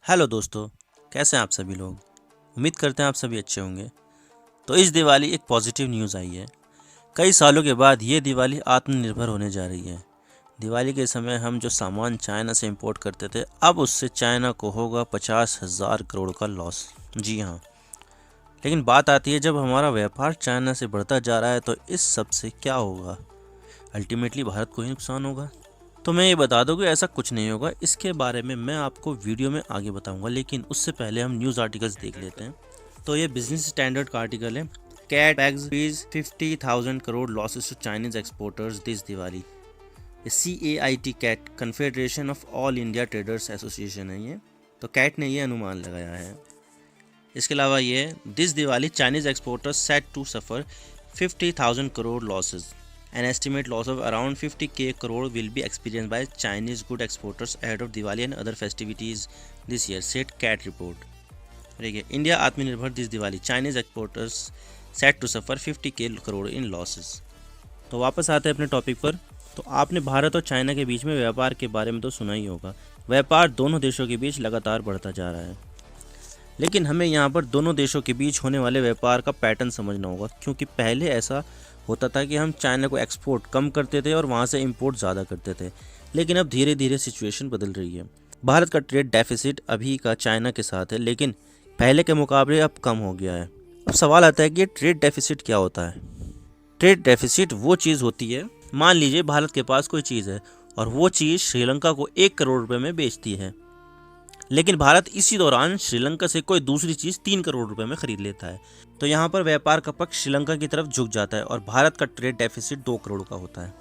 Hello दोस्तों, कैसे हैं आप सभी लोग। उम्मीद करते हैं आप सभी अच्छे होंगे। तो इस दिवाली एक पॉजिटिव न्यूज़ आई है। कई सालों के बाद ये दिवाली आत्मनिर्भर होने जा रही है। दिवाली के समय हम जो सामान चाइना से इंपोर्ट करते थे, अब उससे चाइना को होगा 50,000 करोड़ का लॉस। जी हाँ, लेकिन बात आती है जब हमारा व्यापार चाइना से बढ़ता जा रहा है तो इस सब से क्या होगा। अल्टीमेटली भारत को ही नुकसान होगा। तो मैं ये बता दूं कि ऐसा कुछ नहीं होगा। इसके बारे में मैं आपको वीडियो में आगे बताऊंगा, लेकिन उससे पहले हम न्यूज़ आर्टिकल्स देख लेते हैं। तो ये बिजनेस स्टैंडर्ड का आर्टिकल है। CAIT bags 50,000 crore losses to Chinese exporters this Diwali. CAIT CAIT confederation of all India traders association है ये। तो कैट ने ये अनुमान लगाया है। इसके अलावा ये this Diwali Chinese exporters set to suffer 50,000 crore losses. An estimate loss of around 50k crore will be experienced by Chinese good exporters ahead of Diwali and other festivities this year, said CAT report. देखिए, India आत्मनिर्भर this Diwali, Chinese exporters set to suffer 50k crore in losses. तो वापस आते हैं अपने topic पर। तो आपने भारत और चाइना के बीच में व्यापार के बारे में तो सुना ही होगा। व्यापार दोनों देशों के बीच लगातार बढ़ता जा रहा है, लेकिन हमें यहाँ पर दोनों देशों के बीच होने वाले व्यापार का पैटर्न समझना होगा, क्योंकि पहले ऐसा होता था कि हम चाइना को एक्सपोर्ट कम करते थे और वहाँ से इंपोर्ट ज़्यादा करते थे। लेकिन अब धीरे धीरे सिचुएशन बदल रही है। भारत का ट्रेड डेफिसिट अभी का चाइना के साथ है, लेकिन पहले के मुकाबले अब कम हो गया है। अब सवाल आता है कि ट्रेड डेफिसिट क्या होता है। ट्रेड डेफिसिट वो चीज़ होती है, मान लीजिए भारत के पास कोई चीज़ है और वो चीज़ श्रीलंका को 1 करोड़ रुपये में बेचती है, लेकिन भारत इसी दौरान श्रीलंका से कोई दूसरी चीज़ 3 करोड़ रुपए में खरीद लेता है। तो यहाँ पर व्यापार का पक्ष श्रीलंका की तरफ झुक जाता है और भारत का ट्रेड डेफिसिट 2 करोड़ का होता है।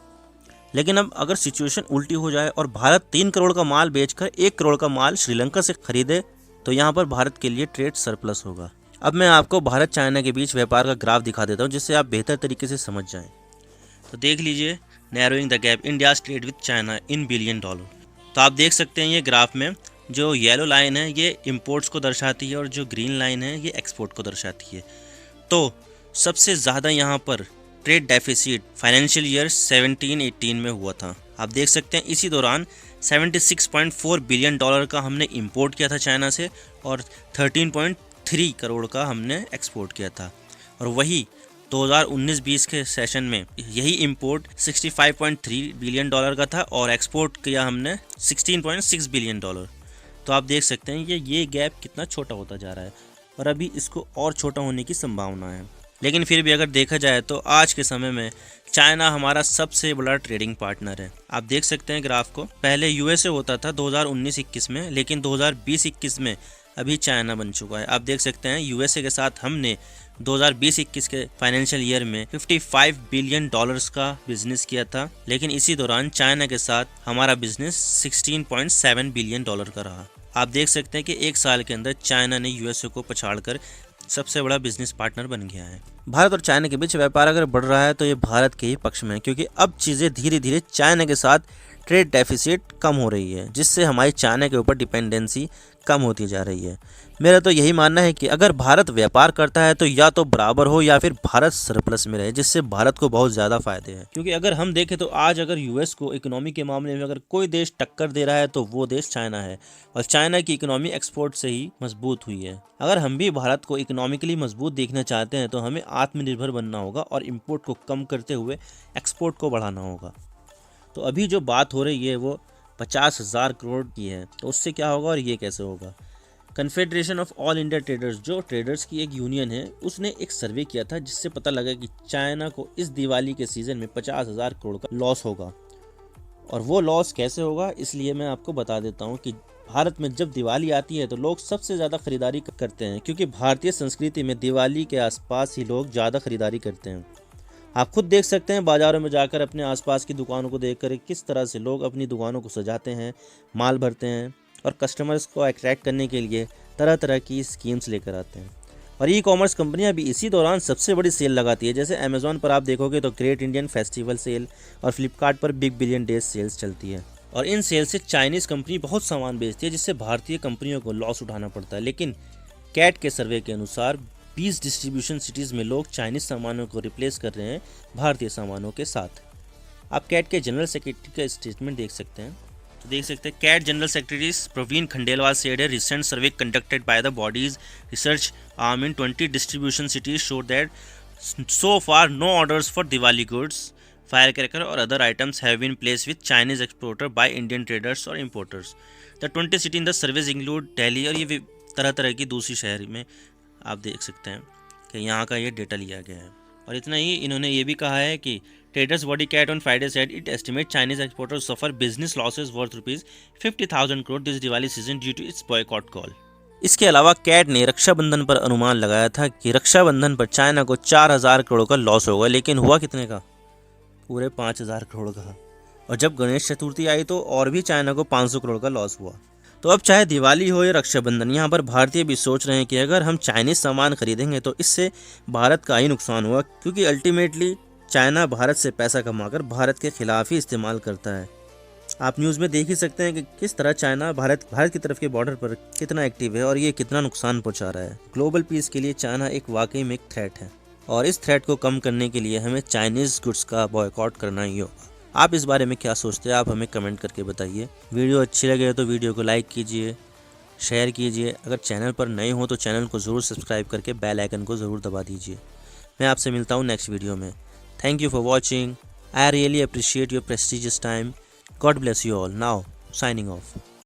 लेकिन अब अगर सिचुएशन उल्टी हो जाए और भारत 3 करोड़ का माल बेचकर 1 करोड़ का माल श्रीलंका से खरीदे, तो यहाँ पर भारत के लिए ट्रेड सरप्लस होगा। अब मैं आपको भारत चाइना के बीच व्यापार का ग्राफ दिखा देता हूँ, जिससे आप बेहतर तरीके से समझ जाएं। तो देख लीजिए, narrowing the gap India trade with China in billion dollar. तो आप देख सकते हैं ये ग्राफ में जो येलो लाइन है ये इंपोर्ट्स को दर्शाती है और जो ग्रीन लाइन है ये एक्सपोर्ट को दर्शाती है। तो सबसे ज़्यादा यहाँ पर ट्रेड डेफिसिट फाइनेंशियल ईयर 17-18 में हुआ था। आप देख सकते हैं इसी दौरान 76.4 बिलियन डॉलर का हमने इंपोर्ट किया था चाइना से और 13.3 करोड़ का हमने एक्सपोर्ट किया था। और वही 2019-20 के सेशन में यही इंपोर्ट 65.3 बिलियन डॉलर का था और एक्सपोर्ट किया हमने 16.6 बिलियन डॉलर। तो आप देख सकते हैं ये गैप कितना छोटा होता जा रहा है और अभी इसको और छोटा होने की संभावना है। लेकिन फिर भी अगर देखा जाए तो आज के समय में चाइना हमारा सबसे बड़ा ट्रेडिंग पार्टनर है। आप देख सकते हैं ग्राफ को, पहले यूएसए होता था 2019-21 में, लेकिन 2020-21 में अभी चाइना बन चुका है। आप देख सकते हैं यूएसए के साथ हमने 2020-21 के फाइनेंशियल ईयर में 55 बिलियन डॉलर्स का बिजनेस किया था, लेकिन इसी दौरान चाइना के साथ हमारा बिजनेस 16.7 बिलियन डॉलर का रहा। आप देख सकते हैं कि एक साल के अंदर चाइना ने यूएसए को पछाड़कर सबसे बड़ा बिजनेस पार्टनर बन गया है। भारत और चाइना के बीच व्यापार अगर बढ़ रहा है तो ये भारत के ही पक्ष में है, क्योंकि अब चीज़ें धीरे धीरे चाइना के साथ ट्रेड डेफिसिट कम हो रही है, जिससे हमारी चाइना के ऊपर डिपेंडेंसी कम होती जा रही है। मेरा तो यही मानना है कि अगर भारत व्यापार करता है तो या तो बराबर हो या फिर भारत सरप्लस में रहे, जिससे भारत को बहुत ज़्यादा फायदे हैं। क्योंकि अगर हम देखें तो आज अगर यूएस को इकोनॉमी के मामले में अगर कोई देश टक्कर दे रहा है तो वो देश चाइना है, और चाइना की इकोनॉमी एक्सपोर्ट से ही मजबूत हुई है। अगर हम भी भारत को इकोनॉमिकली मजबूत देखना चाहते हैं तो हमें आत्मनिर्भर बनना होगा और इम्पोर्ट को कम करते हुए एक्सपोर्ट को बढ़ाना होगा। तो अभी जो बात हो रही है वो 50,000 करोड़ की है, तो उससे क्या होगा और ये कैसे होगा। Confederation of all India traders, जो ट्रेडर्स की एक यूनियन है, उसने एक सर्वे किया था जिससे पता लगा कि चाइना को इस दिवाली के सीज़न में 50,000 करोड़ का लॉस होगा। और वो लॉस कैसे होगा, इसलिए मैं आपको बता देता हूँ कि भारत में जब दिवाली आती है तो लोग सबसे ज़्यादा खरीदारी करते हैं, क्योंकि भारतीय संस्कृति में दिवाली के आसपास ही लोग ज़्यादा खरीदारी करते हैं। आप खुद देख सकते हैं बाज़ारों में जाकर अपने आसपास की दुकानों को देखकर किस तरह से लोग अपनी दुकानों को सजाते हैं, माल भरते हैं और कस्टमर्स को अट्रैक्ट करने के लिए तरह तरह की स्कीम्स लेकर आते हैं। और ई कॉमर्स कंपनियां भी इसी दौरान सबसे बड़ी सेल लगाती है। जैसे अमेज़ॉन पर आप देखोगे तो ग्रेट इंडियन फेस्टिवल सेल और फ्लिपकार्ट पर बिग बिलियन डेज सेल्स चलती है। और इन सेल से चाइनीज़ कंपनी बहुत सामान बेचती है, जिससे भारतीय कंपनियों को लॉस उठाना पड़ता है। लेकिन कैट के सर्वे के अनुसार 20 डिस्ट्रीब्यूशन सिटीज़ में लोग चाइनीज़ सामानों को रिप्लेस कर रहे हैं भारतीय सामानों के साथ। आप कैट के जनरल सेक्रेटरी का स्टेटमेंट देख सकते हैं। तो देख सकते हैं CAIT general secretary Praveen Khandelwal said a recent survey conducted by the body's research arm in 20 distribution cities showed that so far no orders for Diwali goods, firecracker or other items have been placed with Chinese exporter by Indian traders or importers. The 20 city in the service include Delhi और ये तरह तरह की दूसरी शहर में आप देख सकते हैं कि यहाँ का ये डेटा लिया गया है। और इतना ही इन्होंने ये भी कहा है कि traders body CAIT on Friday said it estimate Chinese exporters suffer business losses worth ₹50,000 crore this Diwali season due to its boycott call. इसके अलावा कैट ने रक्षाबंधन पर अनुमान लगाया था कि रक्षाबंधन पर चाइना को 4,000 करोड़ का लॉस होगा, लेकिन हुआ कितने का? पूरे 5,000 करोड़ का। और जब गणेश चतुर्थी आई तो और भी चाइना को 500 करोड़ का लॉस हुआ। तो अब चाहे दिवाली हो या रक्षाबंधन, यहाँ पर भारतीय भी सोच रहे हैं कि अगर हम चाइनीज सामान खरीदेंगे तो इससे भारत का ही नुकसान हुआ, क्योंकि अल्टीमेटली चाइना भारत से पैसा कमाकर भारत के खिलाफ ही इस्तेमाल करता है। आप न्यूज़ में देख ही सकते हैं कि किस तरह चाइना भारत की तरफ के बॉर्डर पर कितना एक्टिव है और ये कितना नुकसान पहुंचा रहा है। ग्लोबल पीस के लिए चाइना एक वाकई में एक थ्रेट है और इस थ्रेट को कम करने के लिए हमें चाइनीज़ गुड्स का बॉयकॉट करना ही होगा। आप इस बारे में क्या सोचते हैं, आप हमें कमेंट करके बताइए। वीडियो अच्छी लगे तो वीडियो को लाइक कीजिए, शेयर कीजिए। अगर चैनल पर नए हो तो चैनल को ज़रूर सब्सक्राइब करके बेल आइकन को ज़रूर दबा दीजिए। मैं आपसे मिलता हूँ नेक्स्ट वीडियो में। Thank you for watching. I really appreciate your prestigious time. God bless you all. Now, signing off.